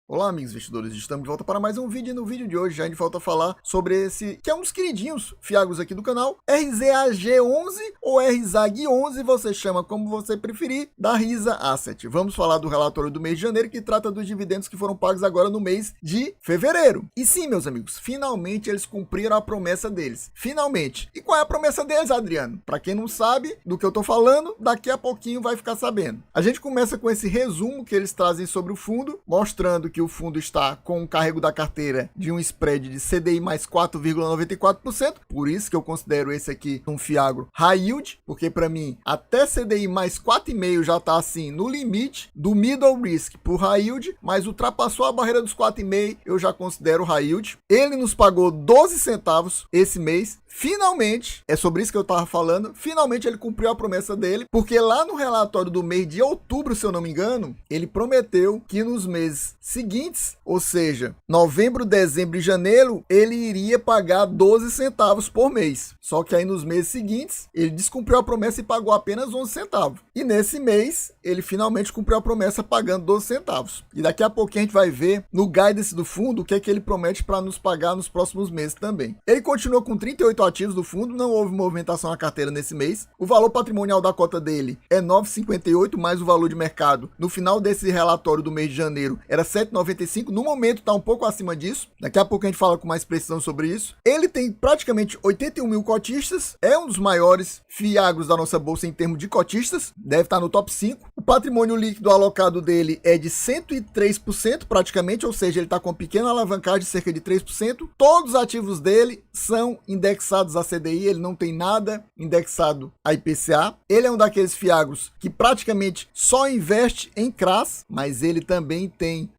Olá, amigos investidores, estamos de volta para mais um vídeo e no vídeo de hoje a gente volta a falar sobre esse, que é um dos queridinhos fiagros aqui do canal, RZAG11 ou RZAG11, você chama como você preferir, da Risa Asset. Vamos falar do relatório do mês de janeiro que trata dos dividendos que foram pagos agora no mês de fevereiro. E sim, meus amigos, finalmente eles cumpriram a promessa deles, finalmente. E qual é a promessa deles, Adriano? Para quem não sabe do que eu tô falando, daqui a pouquinho vai ficar sabendo. A gente começa com esse resumo que eles trazem sobre o fundo, mostrando que o fundo está com um carrego da carteira de um spread de CDI mais 4,94%, por isso que eu considero esse aqui um fiagro high yield, porque para mim até CDI mais 4,5 já está assim no limite do middle risk por high yield, mas ultrapassou a barreira dos 4,5, eu já considero high yield. Ele nos pagou 12 centavos esse mês. Finalmente, é sobre isso que eu estava falando, finalmente ele cumpriu a promessa dele, porque lá no relatório do mês de outubro, se eu não me engano, ele prometeu que nos meses seguintes, ou seja, novembro, dezembro e janeiro, ele iria pagar 12 centavos por mês. Só que aí nos meses seguintes, ele descumpriu a promessa e pagou apenas 11 centavos. E nesse mês, ele finalmente cumpriu a promessa pagando 12 centavos. E daqui a pouquinho a gente vai ver no guidance do fundo o que é que ele promete para nos pagar nos próximos meses também. Ele continua com 38 ativos do fundo, não houve movimentação na carteira nesse mês. O valor patrimonial da cota dele é 9,58, mais o valor de mercado no final desse relatório do mês de janeiro era 7,95. No momento está um pouco acima disso. Daqui a pouco a gente fala com mais precisão sobre isso. Ele tem praticamente 81 mil cotistas, é um dos maiores fiagros da nossa bolsa em termos de cotistas, deve estar no top 5. O patrimônio líquido alocado dele é de 103% praticamente, ou seja, ele está com uma pequena alavancagem de cerca de 3%. Todos os ativos dele são indexados a CDI, ele não tem nada indexado a IPCA. Ele é um daqueles fiagros que praticamente só investe em CRAs, mas ele também tem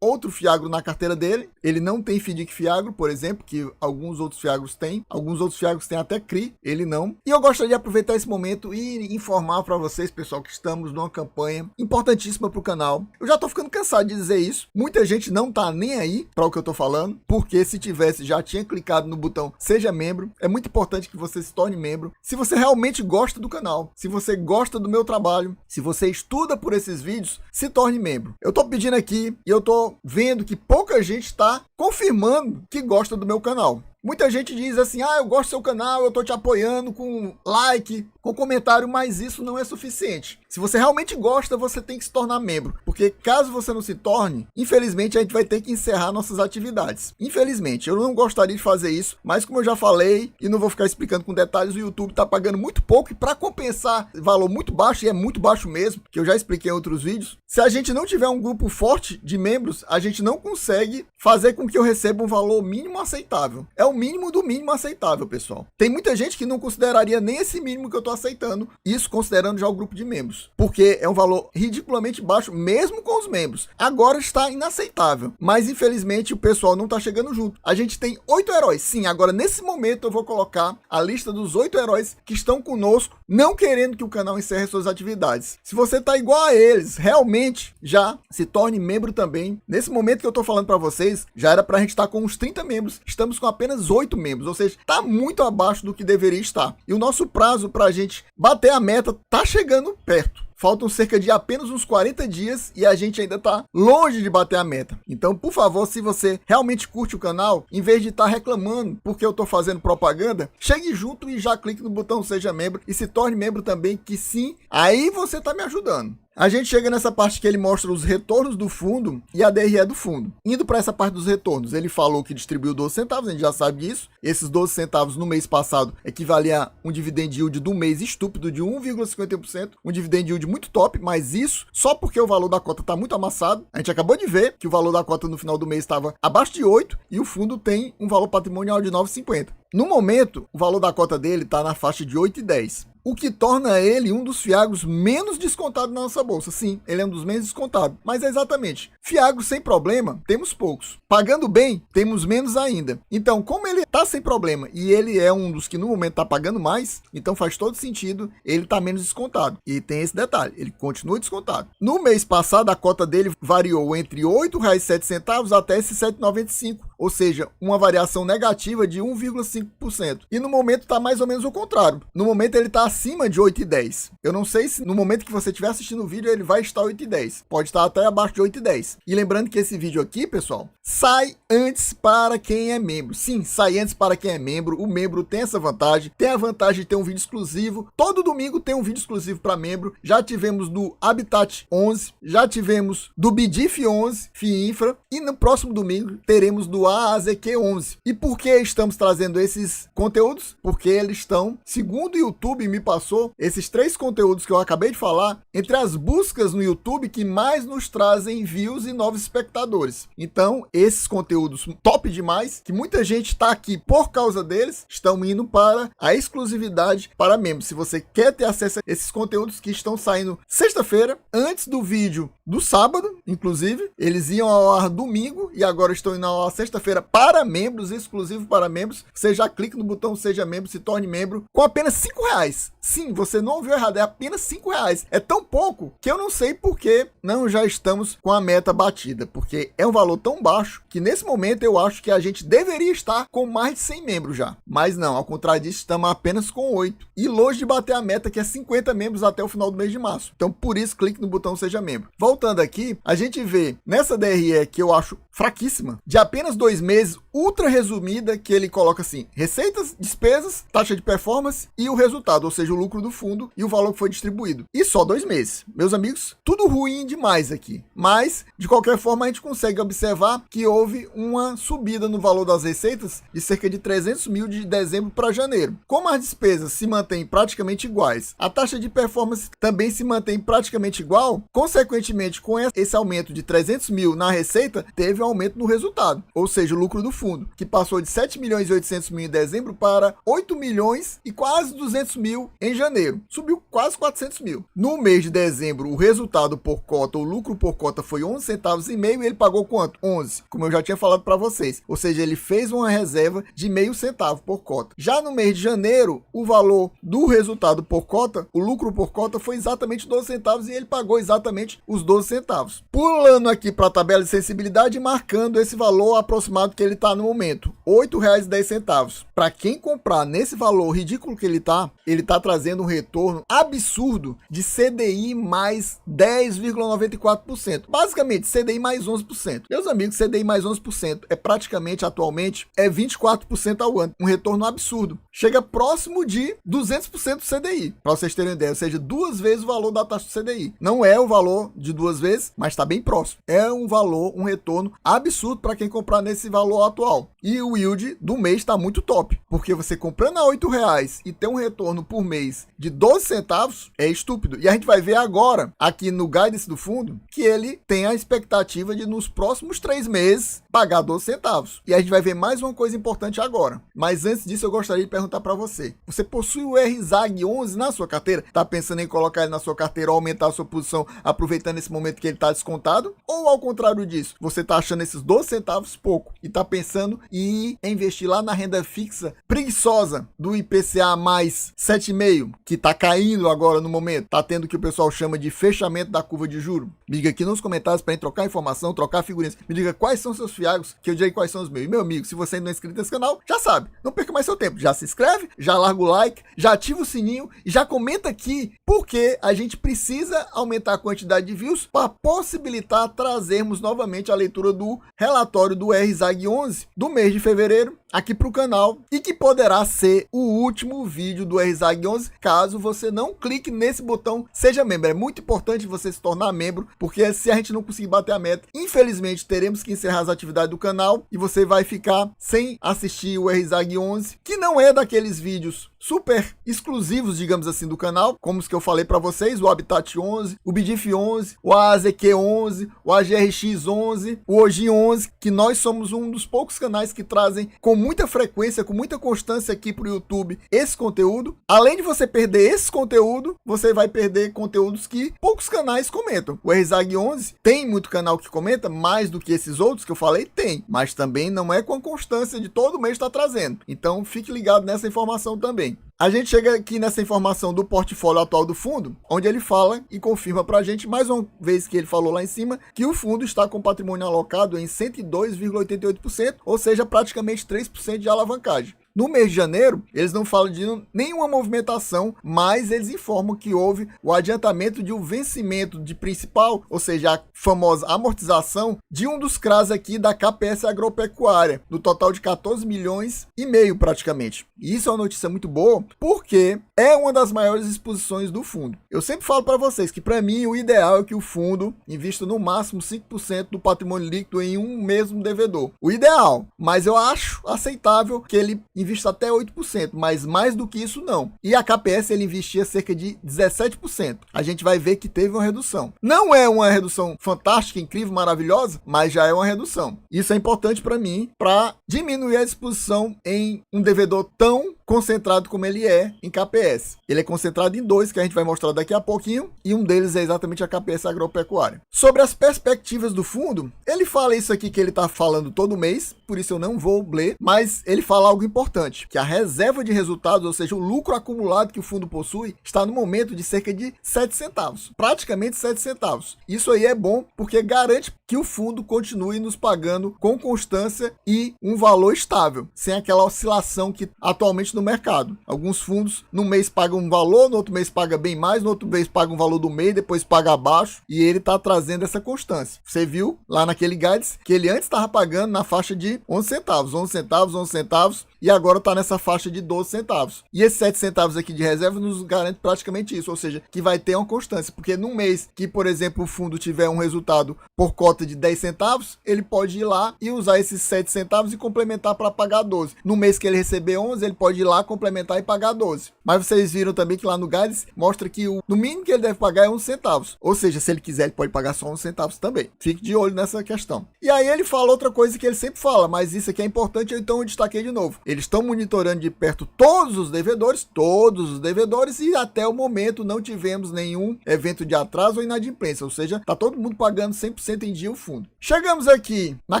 outro fiagro na carteira dele. Ele não tem FDIC fiagro, por exemplo, que alguns outros fiagros têm. Alguns outros fiagros têm até CRI, ele não. E eu gostaria de aproveitar esse momento e informar para vocês, pessoal, que estamos numa campanha importantíssima para o canal. Eu já tô ficando cansado de dizer isso. Muita gente não tá nem aí para o que eu tô falando, porque se tivesse, já tinha clicado no botão Seja Membro. É muito importante que você se torne membro. Se você realmente gosta do canal, se você gosta do meu trabalho, se você estuda por esses vídeos, se torne membro. Eu tô pedindo aqui e eu tô vendo que pouca gente está confirmando que gosta do meu canal. Muita gente diz assim, eu gosto do seu canal, eu tô te apoiando com like, com comentário, mas isso não é suficiente. Se você realmente gosta, você tem que se tornar membro, porque caso você não se torne, infelizmente a gente vai ter que encerrar nossas atividades. Infelizmente, eu não gostaria de fazer isso, mas como eu já falei, e não vou ficar explicando com detalhes, o YouTube tá pagando muito pouco e para compensar valor muito baixo, e é muito baixo mesmo, que eu já expliquei em outros vídeos, se a gente não tiver um grupo forte de membros, a gente não consegue fazer com que eu receba um valor mínimo aceitável. É o mínimo do mínimo aceitável, pessoal. Tem muita gente que não consideraria nem esse mínimo que eu tô aceitando, isso considerando já o grupo de membros, porque é um valor ridiculamente baixo, mesmo com os membros. Agora está inaceitável, mas infelizmente o pessoal não tá chegando junto. A gente tem 8 heróis, sim, agora nesse momento eu vou colocar a lista dos 8 heróis que estão conosco, não querendo que o canal encerre suas atividades. Se você tá igual a eles, realmente já se torne membro também. Nesse momento que eu tô falando para vocês, já era pra gente estar com uns 30 membros, estamos com apenas 8 membros, ou seja, tá muito abaixo do que deveria estar. E o nosso prazo pra gente bater a meta tá chegando perto. Faltam cerca de apenas uns 40 dias e a gente ainda tá longe de bater a meta. Então, por favor, se você realmente curte o canal, em vez de estar reclamando porque eu tô fazendo propaganda, chegue junto e já clique no botão Seja Membro e se torne membro também, que sim, aí você tá me ajudando. A gente chega nessa parte que ele mostra os retornos do fundo e a DRE do fundo. Indo para essa parte dos retornos, ele falou que distribuiu 12 centavos, a gente já sabe disso. Esses 12 centavos no mês passado equivalia a um dividend yield do mês estúpido de 1,51%, um dividend yield muito top, mas isso só porque o valor da cota está muito amassado. A gente acabou de ver que o valor da cota no final do mês estava abaixo de 8 e o fundo tem um valor patrimonial de 9,50. No momento, o valor da cota dele está na faixa de 8,10. O que torna ele um dos fiagros menos descontados na nossa bolsa. Sim, ele é um dos menos descontados, mas é exatamente. Fiagros sem problema, temos poucos. Pagando bem, temos menos ainda. Então, como ele está sem problema e ele é um dos que no momento está pagando mais, então faz todo sentido ele estar menos descontado. E tem esse detalhe, ele continua descontado. No mês passado, a cota dele variou entre R$ 8,07 até esses R$ 7,95. ou seja, uma variação negativa de 1,5%. E no momento está mais ou menos o contrário. No momento ele está acima de 8,10. Eu não sei se no momento que você estiver assistindo o vídeo ele vai estar 8,10. Pode estar até abaixo de 8,10. E lembrando que esse vídeo aqui, pessoal, sai antes para quem é membro. Sim, sai antes para quem é membro. O membro tem essa vantagem. Tem a vantagem de ter um vídeo exclusivo. Todo domingo tem um vídeo exclusivo para membro. Já tivemos do Habitat 11, já tivemos do BDIF 11, FII Infra, e no próximo domingo teremos do AAZQ 11. E por que estamos trazendo esses conteúdos? Porque eles estão, segundo o YouTube me passou, esses 3 conteúdos que eu acabei de falar, entre as buscas no YouTube que mais nos trazem views e novos espectadores. Então, esses conteúdos top demais, que muita gente está aqui por causa deles, estão indo para a exclusividade para membros. Se você quer ter acesso a esses conteúdos que estão saindo sexta-feira, antes do vídeo do sábado, inclusive, eles iam ao ar domingo e agora estão indo ao ar sexta-feira para membros, exclusivo para membros. Você já clica no botão Seja Membro, se torne membro, com apenas R$5. Sim, você não ouviu errado, é apenas R$5. É tão pouco que eu não sei por que não já estamos com a meta batida, porque é um valor tão baixo que nesse momento eu acho que a gente deveria estar com mais de 100 membros já. Mas não, ao contrário disso, estamos apenas com 8. E longe de bater a meta que é 50 membros até o final do mês de março. Então por isso clique no botão Seja Membro. Voltando aqui, a gente vê nessa DRE que eu acho fraquíssima, de apenas 2 meses, ultra resumida, que ele coloca assim, receitas, despesas, taxa de performance e o resultado, ou seja, o lucro do fundo e o valor que foi distribuído. E só 2 meses. Meus amigos, tudo ruim demais aqui. Mas, de qualquer forma, a gente consegue observar que houve uma subida no valor das receitas de cerca de 300 mil de dezembro para janeiro. Como as despesas se mantêm praticamente iguais, a taxa de performance também se mantém praticamente igual, consequentemente, com esse aumento de 300 mil na receita, teve um aumento no resultado, ou seja, o lucro do fundo, que passou de 7 milhões e 800 mil em dezembro para 8 milhões e quase 200 mil em janeiro. Subiu quase 400 mil. No mês de dezembro, o resultado por cota, o lucro por cota foi 11 centavos e meio e ele pagou quanto? 11, como eu já tinha falado para vocês. Ou seja, ele fez uma reserva de meio centavo por cota. Já no mês de janeiro, o valor do resultado por cota, o lucro por cota foi exatamente 12 centavos e ele pagou exatamente os 12 centavos. Pulando aqui para a tabela de sensibilidade, marcando esse valor aproximado que ele está no momento, R$ 8,10. Para quem comprar nesse valor ridículo que ele está trazendo um retorno absurdo de CDI mais 10,94%. Basicamente, CDI mais 11%. Meus amigos, CDI mais 11% é praticamente, atualmente, 24% ao ano. Um retorno absurdo. Chega próximo de 200% do CDI, para vocês terem ideia. Ou seja, 2 vezes o valor da taxa do CDI. Não é o valor de 2 vezes, mas está bem próximo. É um valor, um retorno absurdo para quem comprar nesse valor atual. E o yield do mês está muito top, porque você comprando a R$8 e ter um retorno por mês de 12 centavos é estúpido. E a gente vai ver agora, aqui no guidance do fundo, que ele tem a expectativa de nos próximos 3 meses pagar 12 centavos. E a gente vai ver mais uma coisa importante agora. Mas antes disso, eu gostaria de perguntar para você. Você possui o RZAG 11 na sua carteira? Está pensando em colocar ele na sua carteira ou aumentar a sua posição aproveitando esse momento que ele está descontado? Ou ao contrário disso, você está achando esses 12 centavos pouco e está pensando em investir lá na renda fixa preguiçosa do IPCA mais 7,5, que está caindo agora no momento, está tendo o que o pessoal chama de fechamento da curva de juros? Me diga aqui nos comentários para gente trocar informação, trocar figurinhas. Me diga quais são seus fiagos, que eu direi quais são os meus. E meu amigo, se você ainda não é inscrito nesse canal, já sabe, não perca mais seu tempo. Já se inscreve, já larga o like, já ativa o sininho e já comenta aqui porque a gente precisa aumentar a quantidade de views para possibilitar trazermos novamente a leitura do relatório do RZAG 11 do mês de fevereiro aqui para o canal e que poderá ser o último vídeo do RZAG 11 caso você não clique nesse botão Seja Membro. É muito importante você se tornar membro, porque se a gente não conseguir bater a meta, infelizmente teremos que encerrar as atividades do canal e você vai ficar sem assistir o RZAG 11, que não é daqueles vídeos super exclusivos, digamos assim, do canal, como os que eu falei para vocês, o Habitat 11, o BDIF 11, o AZQ 11, o AGRX 11, o OGI 11, que nós somos um dos poucos canais que trazem com muita frequência, com muita constância aqui para o YouTube esse conteúdo. Além de você perder esse conteúdo, você vai perder conteúdos que poucos canais comentam. O RZAG 11 tem muito canal que comenta, mais do que esses outros que eu falei, tem, mas também não é com a constância de todo mês estar trazendo. Então fique ligado nessa informação também. A gente chega aqui nessa informação do portfólio atual do fundo, onde ele fala e confirma para a gente, mais uma vez que ele falou lá em cima, que o fundo está com patrimônio alocado em 102,88%, ou seja, praticamente 3% de alavancagem. No mês de janeiro, eles não falam de nenhuma movimentação, mas eles informam que houve o adiantamento de um vencimento de principal, ou seja, a famosa amortização de um dos CRAs aqui da KPS Agropecuária, no total de 14 milhões e meio praticamente. E isso é uma notícia muito boa, porque é uma das maiores exposições do fundo. Eu sempre falo para vocês que para mim o ideal é que o fundo invista no máximo 5% do patrimônio líquido em um mesmo devedor. O ideal, mas eu acho aceitável que ele invista até 8%, mas mais do que isso não. E a KPS ele investia cerca de 17%. A gente vai ver que teve uma redução. Não é uma redução fantástica, incrível, maravilhosa, mas já é uma redução. Isso é importante para mim, para diminuir a exposição em um devedor tão concentrado como ele é em KPS. Ele é concentrado em dois, que a gente vai mostrar daqui a pouquinho, e um deles é exatamente a KPS Agropecuária. Sobre as perspectivas do fundo, ele fala isso aqui que ele está falando todo mês, por isso eu não vou ler, mas ele fala algo importante, que a reserva de resultados, ou seja, o lucro acumulado que o fundo possui, está no momento de cerca de 7 centavos, praticamente 7 centavos. Isso aí é bom porque garante que o fundo continue nos pagando com constância e um valor estável, sem aquela oscilação que atualmente no mercado. Alguns fundos no mês pagam um valor, no outro mês paga bem mais, no outro mês paga um valor do mês, depois paga abaixo, e ele está trazendo essa constância. Você viu lá naquele guides que ele antes estava pagando na faixa de 11 centavos, 11 centavos, 11 centavos, e agora está nessa faixa de 12 centavos. E esses 7 centavos aqui de reserva nos garante praticamente isso, ou seja, que vai ter uma constância, porque num mês que, por exemplo, o fundo tiver um resultado por cota de 10 centavos, ele pode ir lá e usar esses 7 centavos e complementar para pagar 12. No mês que ele receber 11, ele pode ir lá, complementar e pagar 12. Mas vocês viram também que lá no Guides mostra que no mínimo que ele deve pagar é 11 centavos. Ou seja, se ele quiser, ele pode pagar só 11 centavos também. Fique de olho nessa questão. E aí ele fala outra coisa que ele sempre fala, mas isso aqui é importante, então eu destaquei de novo. Eles estão monitorando de perto todos os devedores, e até o momento não tivemos nenhum evento de atraso ou inadimplência, ou seja, tá todo mundo pagando 100% em dia o fundo. Chegamos aqui na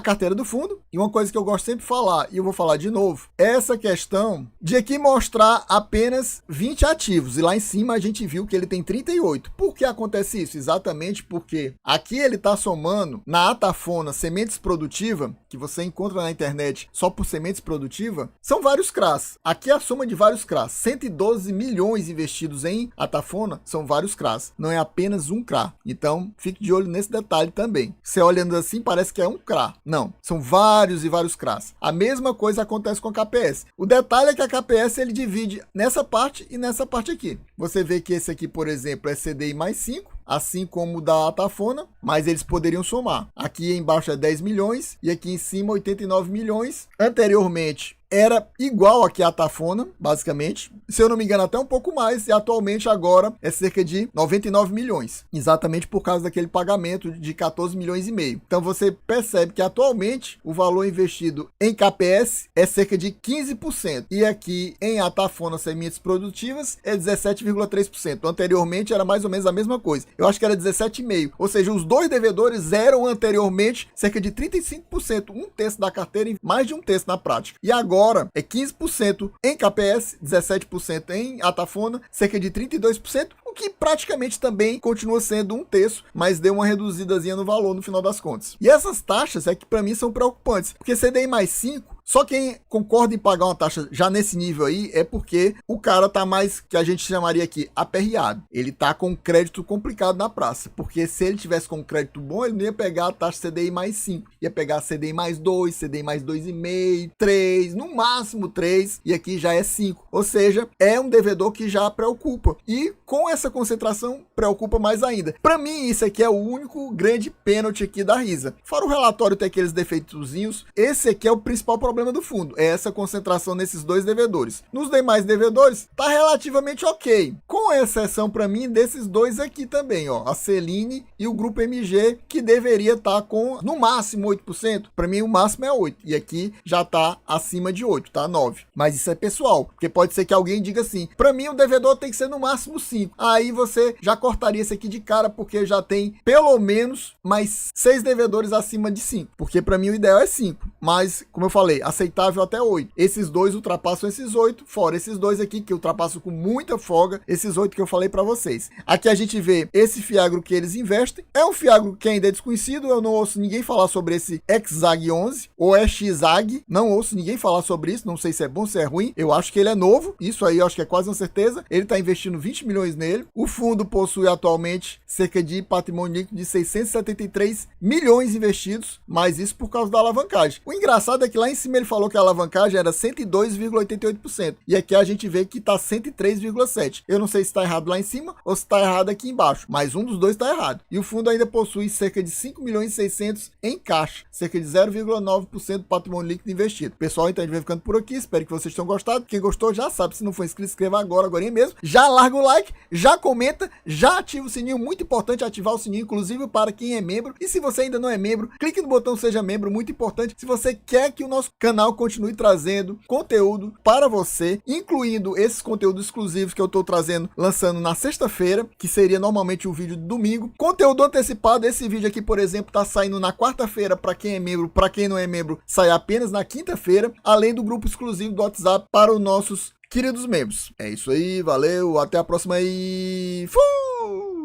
carteira do fundo, e uma coisa que eu gosto sempre de falar, e eu vou falar de novo, é essa questão de aqui mostrar apenas 20 ativos, e lá em cima a gente viu que ele tem 38. Por que acontece isso? Exatamente porque aqui ele está somando na Atafona Sementes Produtiva, que você encontra na internet só por sementes produtiva, são vários CRAs. Aqui é a soma de vários CRAs. 112 milhões investidos em Atafona são vários CRAs. Não é apenas um CRA. Então, fique de olho nesse detalhe também. Você olhando assim, parece que é um CRA. Não, são vários e vários CRAs. A mesma coisa acontece com a KPS. O detalhe é que a KPS ele divide nessa parte e nessa parte aqui. Você vê que esse aqui, por exemplo, é CDI mais 5. Assim como o da Atafona, mas eles poderiam somar. Aqui embaixo é 10 milhões e aqui em cima 89 milhões. Anteriormente era igual aqui a Atafona, basicamente. Se eu não me engano, até um pouco mais. E atualmente agora é cerca de 99 milhões. Exatamente por causa daquele pagamento de 14 milhões e meio. Então você percebe que atualmente o valor investido em KPS é cerca de 15%. E aqui em Atafona Sementes Produtivas é 17,3%. Anteriormente era mais ou menos a mesma coisa. Eu acho que era 17,5%. Ou seja, os dois devedores eram anteriormente cerca de 35%. Um terço da carteira e mais de um terço na prática. E agora é 15% em KPS, 17% em Atafona, cerca de 32%, o que praticamente também continua sendo um terço, mas deu uma reduzidazinha no valor no final das contas. E essas taxas é que para mim são preocupantes, porque CDI mais 5, só quem concorda em pagar uma taxa já nesse nível aí é porque o cara tá mais, que a gente chamaria aqui, aperreado. Ele tá com um crédito complicado na praça, porque se ele tivesse com um crédito bom, ele não ia pegar a taxa CDI mais 5, ia pegar CDI mais 2, CDI mais 2,5, 3, no máximo 3, e aqui já é 5. Ou seja, é um devedor que já preocupa. E com essa concentração, preocupa mais ainda. Para mim, isso aqui é o único grande pênalti aqui da Risa. Fora o relatório ter aqueles defeitozinhos, esse aqui é o principal problema do fundo, é essa concentração nesses dois devedores. Nos demais devedores, tá relativamente ok, com exceção para mim desses dois aqui também, ó, a Celine e o Grupo MG, que deveria estar com no máximo 8%. Para mim o máximo é 8, e aqui já tá acima de 8, tá 9. Mas isso é pessoal, porque pode ser que alguém diga assim, para mim o devedor tem que ser no máximo 5. Aí você já cortaria esse aqui de cara, porque já tem pelo menos mais 6 devedores acima de 5, porque para mim o ideal é 5. mas, como eu falei, aceitável até 8. Esses dois ultrapassam esses 8, fora esses dois aqui que eu ultrapasso com muita folga, esses 8 que eu falei para vocês. Aqui a gente vê esse fiagro que eles investem. É um fiagro que ainda é desconhecido, eu não ouço ninguém falar sobre esse XZAG 11 ou XZAG, não ouço ninguém falar sobre isso, não sei se é bom, se é ruim, eu acho que ele é novo, isso aí eu acho que é quase uma certeza. Ele está investindo 20 milhões nele. O fundo possui atualmente cerca de patrimônio líquido de 673 milhões investidos, mas isso por causa da alavancagem. O engraçado é que lá em cima ele falou que a alavancagem era 102,88%, e aqui a gente vê que está 103,7%. Eu não sei se está errado lá em cima ou se está errado aqui embaixo, mas um dos dois está errado. E o fundo ainda possui cerca de 5 milhões e 600 em caixa, cerca de 0,9% do patrimônio líquido investido. Pessoal, então a gente vai ficando por aqui, espero que vocês tenham gostado. Quem gostou já sabe, se não for inscrito, inscreva agora mesmo. Já larga o like, já comenta, já ativa o sininho, muito importante ativar o sininho, inclusive para quem é membro. E se você ainda não é membro, clique no botão Seja Membro, muito importante. Se você quer que o nosso canal continue trazendo conteúdo para você, incluindo esses conteúdos exclusivos que eu estou trazendo, lançando na sexta-feira, que seria normalmente o vídeo de domingo. Conteúdo antecipado, esse vídeo aqui, por exemplo, está saindo na quarta-feira para quem é membro, para quem não é membro, sai apenas na quinta-feira, além do grupo exclusivo do WhatsApp para os nossos queridos membros. É isso aí, valeu, até a próxima e fui!